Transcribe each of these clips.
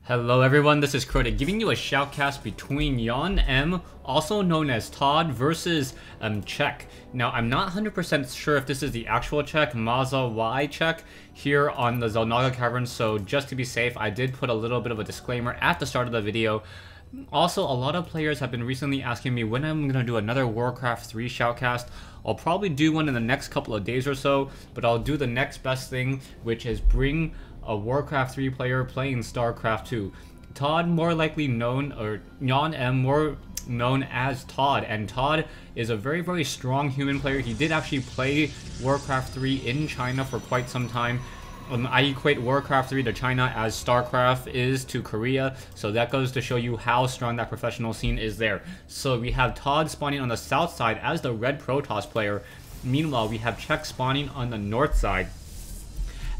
Hello everyone, this is Crota giving you a shoutcast between Yon M, also known as ToD, versus Czech. Now, I'm not 100% sure if this is the actual Czech, Maza Y Czech, here on the Xel'Naga Caverns, so just to be safe, I did put a little bit of a disclaimer at the start of the video. Also, a lot of players have been recently asking me when I'm going to do another Warcraft 3 shoutcast. I'll probably do one in the next couple of days or so, but I'll do the next best thing, which is bring a Warcraft 3 player playing StarCraft 2. ToD, more likely known, or Yon M, more known as ToD, and ToD is a very, very strong human player. He did actually play Warcraft 3 in China for quite some time. I equate Warcraft 3 to China as StarCraft is to Korea, so that goes to show you how strong that professional scene is there. So we have ToD spawning on the south side as the red Protoss player. Meanwhile, we have Czech spawning on the north side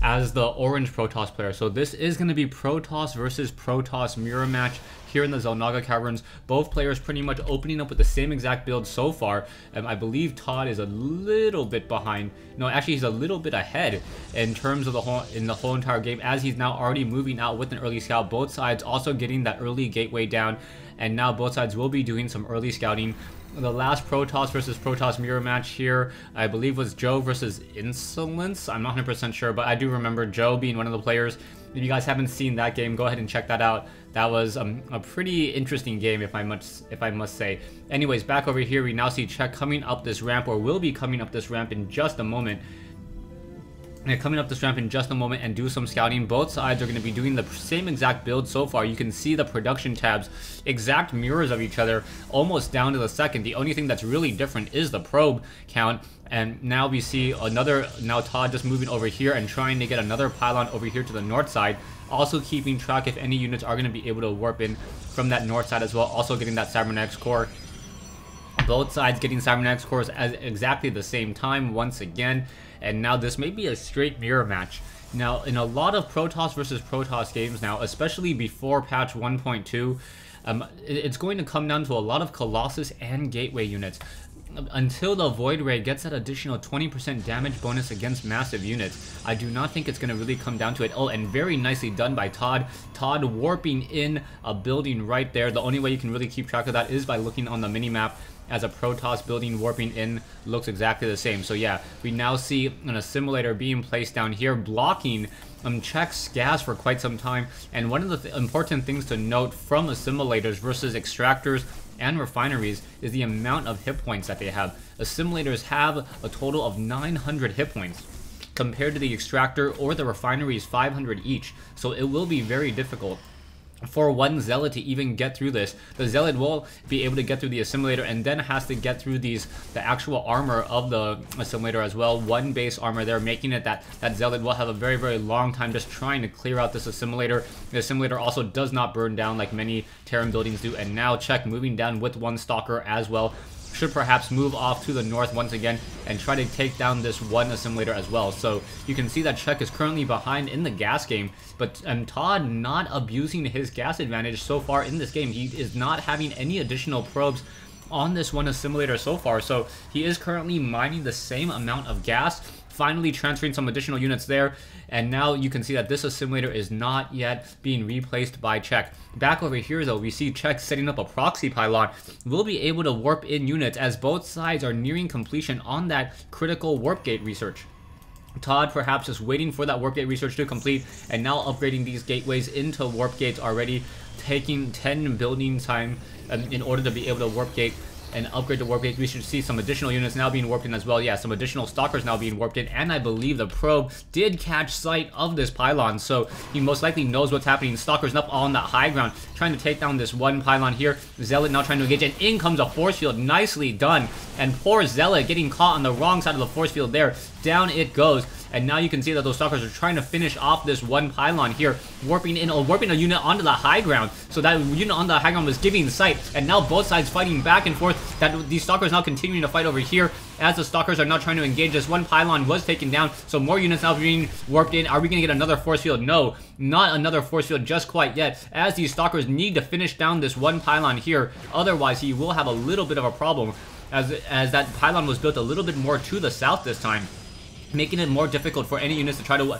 as the orange Protoss player. So this is going to be Protoss versus Protoss Mirror match here in the Xel'Naga Caverns. Both players pretty much opening up with the same exact build so far. I believe ToD is a little bit behind. No, actually he's a little bit ahead in terms of the whole entire game, as he's now already moving out with an early scout. Both sides also getting that early gateway down, and now both sides will be doing some early scouting. The last Protoss versus Protoss Mirror match here, I believe, was Joe versus Insolence. I'm not 100% sure, but I do remember Joe being one of the players. If you guys haven't seen that game, go ahead and check that out. That was a pretty interesting game, if I must say. Anyways, back over here, we now see Czech coming up this ramp, or will be coming up this ramp in just a moment. And do some scouting. Both sides are going to be doing the same exact build so far. You can see the production tabs, exact mirrors of each other, almost down to the second. The only thing that's really different is the probe count. And now we see now ToD just moving over here and trying to get another pylon over here to the north side. Also keeping track if any units are going to be able to warp in from that north side as well. Also getting that Cybernetics core. Both sides getting Cybernetics cores at exactly the same time once again. And now this may be a straight mirror match. Now, in a lot of Protoss versus Protoss games now, especially before patch 1.2, it's going to come down to a lot of Colossus and Gateway units. Until the Void Ray gets that additional 20% damage bonus against massive units, I do not think it's going to really come down to it. Oh, and very nicely done by ToD. ToD warping in a building right there. The only way you can really keep track of that is by looking on the minimap, as a Protoss building warping in looks exactly the same. So yeah, we now see an assimilator being placed down here, blocking Czech's gas for quite some time. And one of the important things to note from assimilators versus extractors and refineries is the amount of hit points that they have. Assimilators have a total of 900 hit points, compared to the extractor or the refineries 500 each. So it will be very difficult for one zealot to even get through this. The zealot will be able to get through the assimilator and then has to get through the actual armor of the assimilator as well. One base armor there, making it that zealot will have a very, very long time just trying to clear out this assimilator. The assimilator also does not burn down like many Terran buildings do. And now Czech moving down with one stalker as well. Should perhaps move off to the north once again and try to take down this one assimilator as well. So you can see that Czech is currently behind in the gas game, but ToD not abusing his gas advantage so far in this game. He is not having any additional probes on this one assimilator so far, so he is currently mining the same amount of gas, finally transferring some additional units there. And now you can see that this assimilator is not yet being replaced by Czech. Back over here though, we see Czech setting up a proxy pylon. We'll be able to warp in units as both sides are nearing completion on that critical warp gate research. ToD perhaps just waiting for that warp gate research to complete, and now upgrading these gateways into warp gates already, taking 10 building time in order to be able to warp gate and upgrade the warp gate. We should see some additional units now being warped in as well. Yeah, some additional stalkers now being warped in, and I believe the probe did catch sight of this pylon, so he most likely knows what's happening. Stalkers up on that high ground, trying to take down this one pylon here. Zealot now trying to engage, and in comes a force field. Nicely done, and poor Zealot getting caught on the wrong side of the force field there. Down it goes. And now you can see that those stalkers are trying to finish off this one pylon here, warping a unit onto the high ground. So that unit on the high ground was giving sight, and now both sides fighting back and forth. That these stalkers now continuing to fight over here as the stalkers are now trying to engage. This one pylon was taken down, so more units now being warped in. Are we going to get another force field? No, not another force field just quite yet, as these stalkers need to finish down this one pylon here. Otherwise, he will have a little bit of a problem, as that pylon was built a little bit more to the south this time, making it more difficult for any units to try to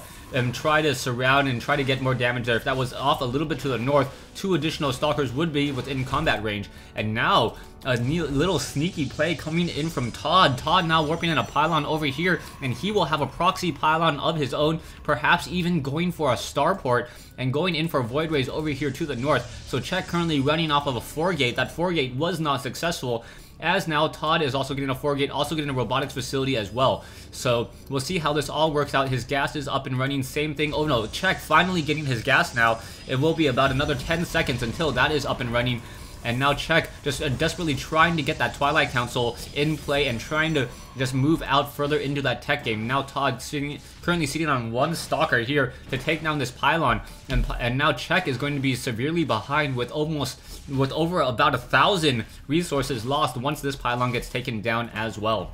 try to surround and try to get more damage there. If that was off a little bit to the north, 2 additional stalkers would be within combat range. And now a little sneaky play coming in from ToD. ToD now warping in a pylon over here, and he will have a proxy pylon of his own, perhaps even going for a starport and going in for void rays over here to the north. So Czech currently running off of a 4-gate. That 4-gate was not successful, as now ToD is also getting a 4-gate, also getting a robotics facility as well. So we'll see how this all works out. His gas is up and running, same thing. Oh no, Czech finally getting his gas now. It will be about another 10 seconds until that is up and running. And now Czech just desperately trying to get that Twilight Council in play and trying to just move out further into that tech game. Now ToD currently sitting on 1 stalker here to take down this pylon, and now Czech is going to be severely behind with over about 1,000 resources lost once this pylon gets taken down as well.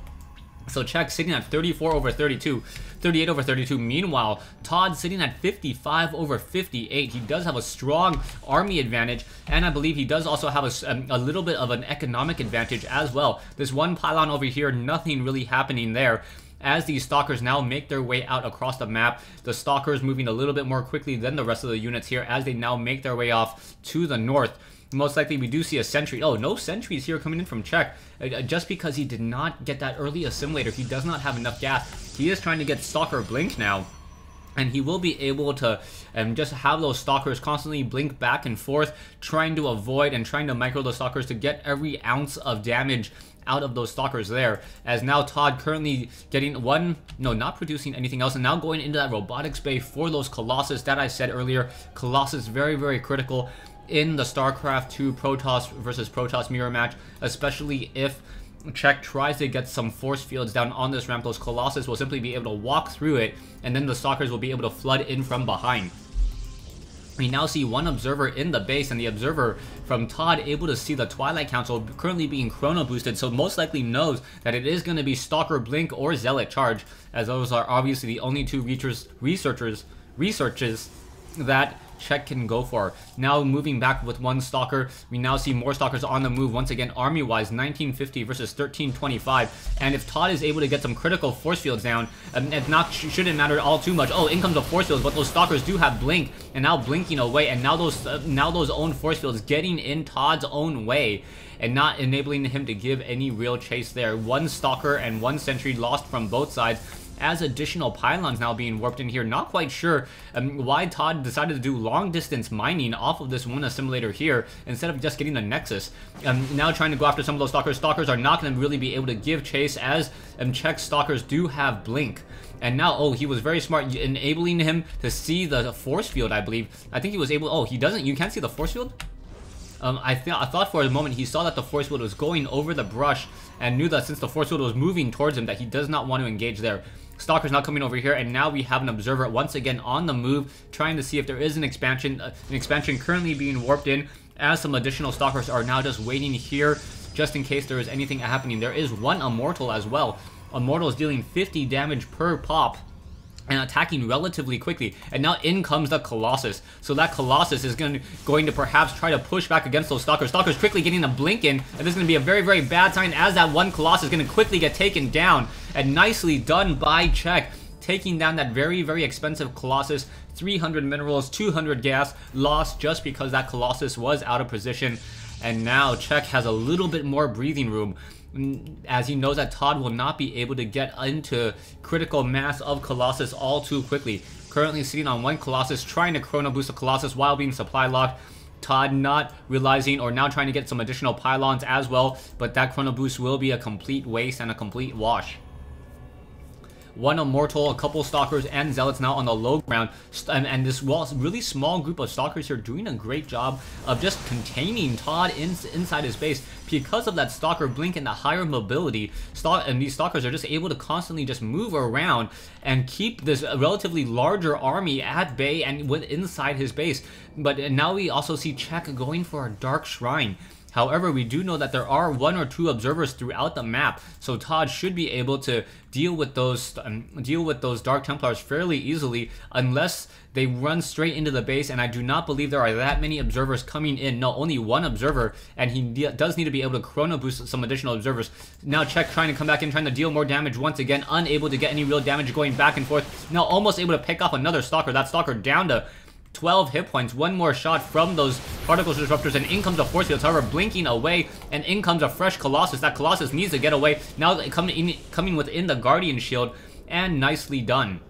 So Czech sitting at 34 over 32, 38 over 32. Meanwhile, ToD sitting at 55 over 58. He does have a strong army advantage, and I believe he does also have a little bit of an economic advantage as well. This 1 pylon over here, nothing really happening there. As these stalkers now make their way out across the map, the stalkers moving a little bit more quickly than the rest of the units here as they now make their way off to the north. Most likely we do see a sentry. Oh, no sentries here coming in from Czech. Just because he did not get that early assimilator, he does not have enough gas. He is trying to get Stalker Blink now, and he will be able to just have those stalkers constantly blink back and forth, trying to avoid and trying to micro those stalkers to get every ounce of damage out of those stalkers there. As now ToD currently getting not producing anything else, and now going into that robotics bay for those Colossus that I said earlier. Colossus very, very critical in the StarCraft 2 Protoss versus Protoss Mirror match, especially if Czech tries to get some force fields down on this ramp. Those Colossus will simply be able to walk through it, and then the stalkers will be able to flood in from behind. We now see 1 observer in the base, and the observer from ToD able to see the Twilight Council currently being chrono boosted, so most likely knows that it is going to be Stalker Blink or Zealot Charge, as those are obviously the only 2 researches that Czech can go for. Now moving back with 1 stalker, we now see more stalkers on the move. Once again, army-wise, 1950 versus 1325. And if ToD is able to get some critical force fields down, it shouldn't matter all too much. Oh, in comes the force fields, but those stalkers do have blink, and now blinking away, and now those own force fields getting in ToD's own way, and not enabling him to give any real chase there. 1 stalker and 1 sentry lost from both sides, as additional pylons now being warped in here. Not quite sure why ToD decided to do long distance mining off of this 1 assimilator here instead of just getting the Nexus. Now trying to go after some of those stalkers. Stalkers are not going to really be able to give chase, as Czech stalkers do have blink. And now, oh, he was very smart, enabling him to see the force field, I believe. I think he was able, oh, he doesn't, you can't see the force field? I thought for a moment he saw that the force field was going over the brush and knew that since the force field was moving towards him that he does not want to engage there. Stalker's now coming over here, and now we have an observer once again on the move, trying to see if there is an expansion currently being warped in, as some additional stalkers are now just waiting here just in case there is anything happening. There is 1 immortal as well. Immortal is dealing 50 damage per pop and attacking relatively quickly. And now in comes the Colossus. So that Colossus is going to perhaps try to push back against those Stalkers. Stalkers quickly getting a blink in, and this is going to be a very, very bad sign, as that 1 Colossus is going to quickly get taken down. And nicely done by Czech, taking down that very, very expensive Colossus. 300 minerals, 200 gas lost just because that Colossus was out of position. And now Czech has a little bit more breathing room, as he knows that ToD will not be able to get into critical mass of Colossus all too quickly. Currently sitting on 1 Colossus, trying to chrono boost the Colossus while being supply locked. ToD not realizing, or now trying to get some additional pylons as well, but that chrono boost will be a complete waste and a complete wash. 1 immortal, a couple stalkers, and zealots now on the low ground, and this really small group of stalkers here doing a great job of just containing ToD inside his base. Because of that stalker blink and the higher mobility, and these stalkers are just able to constantly just move around and keep this relatively larger army at bay and inside his base. But now we also see Czech going for a Dark Shrine. However, we do know that there are 1 or 2 observers throughout the map, so ToD should be able to deal with those Dark Templars fairly easily, unless they run straight into the base. And I do not believe there are that many observers coming in. No, only 1 observer, and he does need to be able to chrono boost some additional observers. Now Czech trying to come back in, trying to deal more damage once again, unable to get any real damage, going back and forth. Now almost able to pick off another Stalker. That Stalker down to 12 hit points. 1 more shot from those particle disruptors, and in comes a force field. However, blinking away, and in comes a fresh Colossus. That Colossus needs to get away. Now coming within the Guardian shield, and nicely done.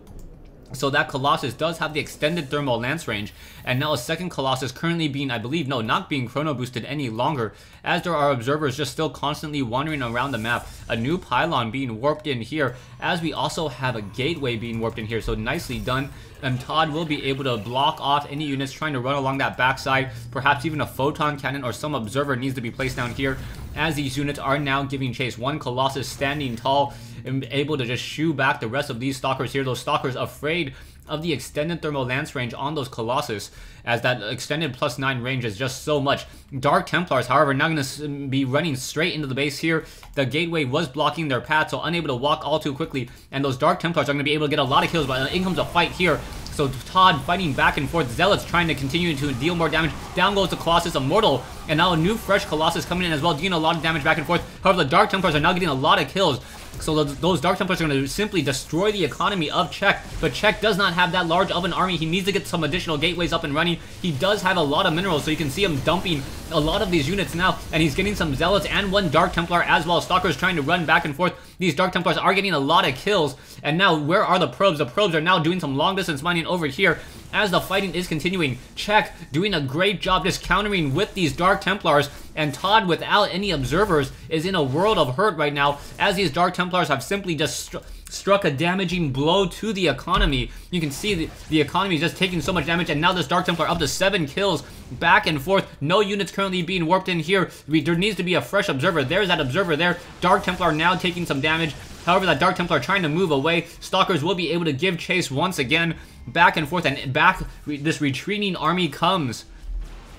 So that Colossus does have the extended thermal lance range, and now a second Colossus currently being, I believe, no, not being chrono boosted any longer, as there are observers just still constantly wandering around the map. A new pylon being warped in here, as we also have a gateway being warped in here, so nicely done. And ToD will be able to block off any units trying to run along that backside. Perhaps even a photon cannon or some observer needs to be placed down here, as these units are now giving chase. 1 Colossus standing tall and able to just shoo back the rest of these Stalkers here. Those Stalkers afraid of the extended thermal lance range on those Colossus, as that extended +9 range is just so much. Dark Templars, however, now going to be running straight into the base here. The gateway was blocking their path, so unable to walk all too quickly, and those Dark Templars are going to be able to get a lot of kills, but in comes a fight here. So ToD fighting back and forth. Zealots trying to continue to deal more damage. Down goes the Colossus, Immortal, and now a new fresh Colossus coming in as well, dealing a lot of damage back and forth. However, the Dark Templars are now getting a lot of kills. So those Dark Templars are going to simply destroy the economy of Czech, but Czech does not have that large of an army. He needs to get some additional gateways up and running. He does have a lot of minerals, so you can see him dumping a lot of these units now, and he's getting some Zealots and 1 Dark Templar as well. Stalkers trying to run back and forth. These Dark Templars are getting a lot of kills, and now where are the probes? The probes are now doing some long distance mining over here as the fighting is continuing. Czech doing a great job just countering with these Dark Templars, and ToD without any observers is in a world of hurt right now, as these Dark Templars have simply just struck a damaging blow to the economy. You can see the economy is just taking so much damage, and now this Dark Templar up to 7 kills back and forth. No units currently being warped in here. There needs to be a fresh observer. There's that observer there. Dark Templar now taking some damage. However, that Dark Templar trying to move away. Stalkers will be able to give chase once again, back and forth, and back this retreating army comes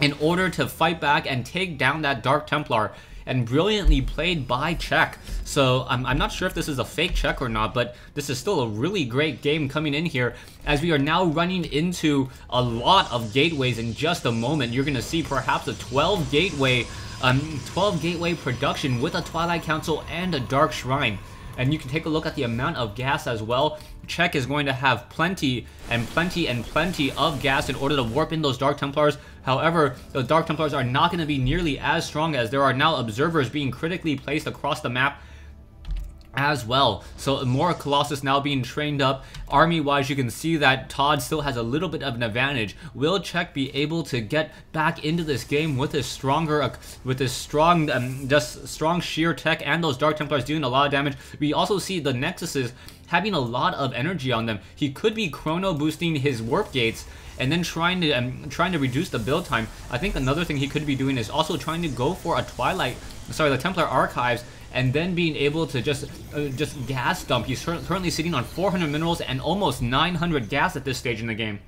in order to fight back and take down that Dark Templar. And brilliantly played by Czech. So I'm not sure if this is a fake Czech or not, but this is still a really great game coming in here, as we are now running into a lot of gateways in just a moment. You're going to see perhaps a 12 gateway production with a Twilight Council and a Dark Shrine. And you can take a look at the amount of gas as well. Czech is going to have plenty and plenty and plenty of gas in order to warp in those Dark Templars. However, the Dark Templars are not going to be nearly as strong, as there are now observers being critically placed across the map as well. So more Colossus now being trained up. Army-wise, you can see that ToD still has a little bit of an advantage. Will Czech be able to get back into this game with his strong sheer tech and those Dark Templars doing a lot of damage? We also see the Nexuses having a lot of energy on them. He could be chrono boosting his warp gates and then trying to reduce the build time. I think another thing he could be doing is also trying to go for the Templar Archives, and then being able to just gas dump. He's currently sitting on 400 minerals and almost 900 gas at this stage in the game.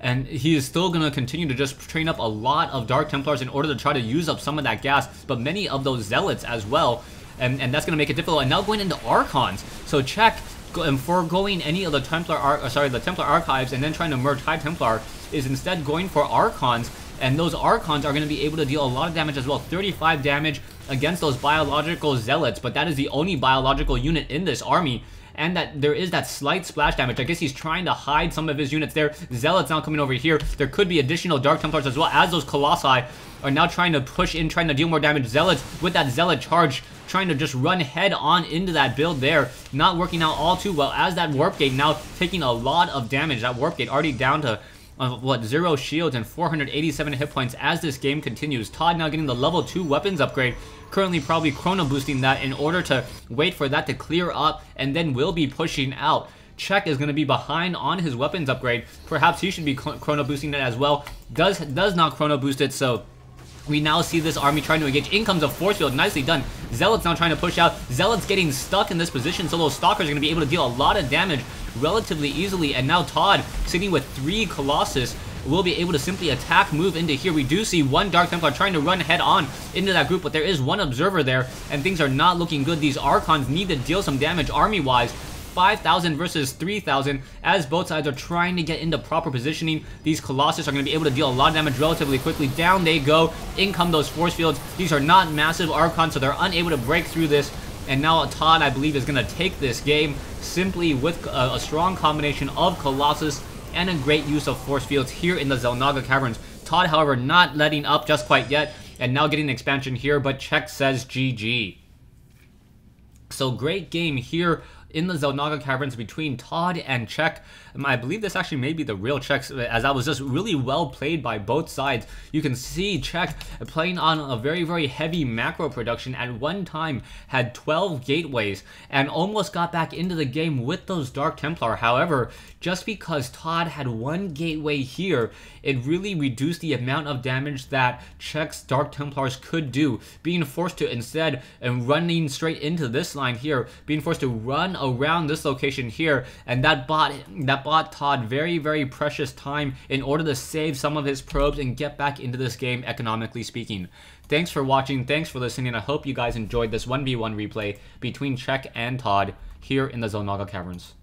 And he is still going to continue to just train up a lot of Dark Templars in order to try to use up some of that gas, but many of those Zealots as well. And that's going to make it difficult. And now going into Archons. So Czech, foregoing any of the Templar Archives and then trying to merge High Templar, is instead going for Archons. And those Archons are going to be able to deal a lot of damage as well. 35 damage against those biological Zealots, but that is the only biological unit in this army. And that there is that slight splash damage. I guess he's trying to hide some of his units there. Zealots now coming over here. There could be additional Dark Templars as well, as those Colossi are now trying to push in, trying to deal more damage. Zealots with that Zealot charge, trying to just run head on into that build there. Not working out all too well, as that Warp Gate now taking a lot of damage. That Warp Gate already down to 0 shields and 487 hit points as this game continues. ToD now getting the level 2 weapons upgrade, currently probably chrono boosting that in order to wait for that to clear up, and then will be pushing out. Czech is going to be behind on his weapons upgrade. Perhaps he should be chrono boosting that as well. Does not chrono boost it, so we now see this army trying to engage. In comes a force field, nicely done. Zealots now trying to push out. Zealots getting stuck in this position, so those Stalkers are going to be able to deal a lot of damage relatively easily. And now ToD sitting with 3 Colossus will be able to simply attack, move into here. We do see one Dark Templar trying to run head on into that group, but there is one observer there, and things are not looking good. These Archons need to deal some damage army-wise. 5,000 versus 3,000 as both sides are trying to get into proper positioning. These Colossus are going to be able to deal a lot of damage relatively quickly. Down they go. In come those force fields. These are not massive Archons, so they're unable to break through this. And now ToD, I believe, is going to take this game simply with a strong combination of Colossus and a great use of force fields here in the Xel'Naga Caverns. ToD, however, not letting up just quite yet, and now getting an expansion here, but Czech says GG. So great game here in the Xel'Naga Caverns between ToD and Czech. I believe this actually may be the real Czechs, as that was just really well played by both sides. You can see Czech playing on a very, very heavy macro production. At one time had 12 gateways and almost got back into the game with those Dark Templar. However, just because ToD had one gateway here, it really reduced the amount of damage that Czech's Dark Templars could do, being forced to instead, and running straight into this line here, being forced to run around this location here, and that bought ToD very, very precious time in order to save some of his probes and get back into this game, economically speaking. Thanks for watching, thanks for listening. I hope you guys enjoyed this 1v1 replay between Czech and ToD here in the Xel'Naga Caverns.